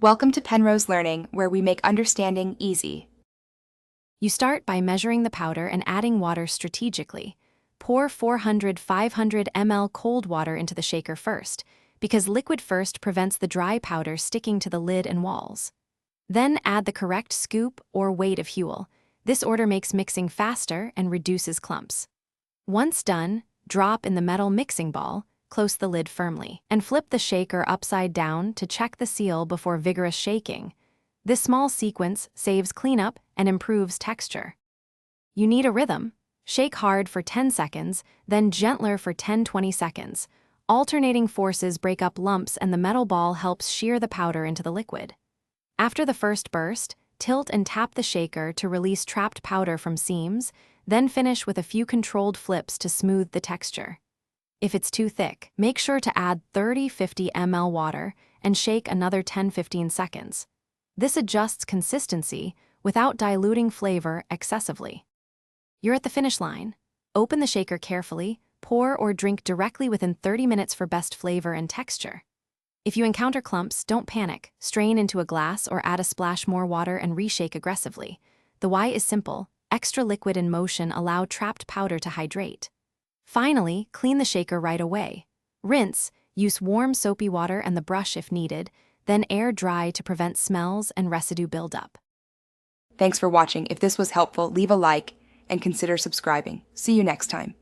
Welcome to Penrose Learning, where we make understanding easy. You start by measuring the powder and adding water strategically. Pour 400-500 ml cold water into the shaker first, because liquid first prevents the dry powder sticking to the lid and walls. Then add the correct scoop or weight of Huel. This order makes mixing faster and reduces clumps. Once done, drop in the metal mixing ball, close the lid firmly, and flip the shaker upside down to check the seal before vigorous shaking. This small sequence saves cleanup and improves texture. You need a rhythm. Shake hard for 10 seconds, then gentler for 10-20 seconds. Alternating forces break up lumps and the metal ball helps shear the powder into the liquid. After the first burst, tilt and tap the shaker to release trapped powder from seams, then finish with a few controlled flips to smooth the texture. If it's too thick, make sure to add 30-50 ml water and shake another 10-15 seconds. This adjusts consistency without diluting flavor excessively. You're at the finish line. Open the shaker carefully, pour or drink directly within 30 minutes for best flavor and texture. If you encounter clumps, don't panic. Strain into a glass or add a splash more water and reshake aggressively. The why is simple. Extra liquid and motion allow trapped powder to hydrate. Finally, clean the shaker right away. Rinse, use warm soapy water and the brush if needed, then air dry to prevent smells and residue buildup. Thanks for watching. If this was helpful, leave a like and consider subscribing. See you next time.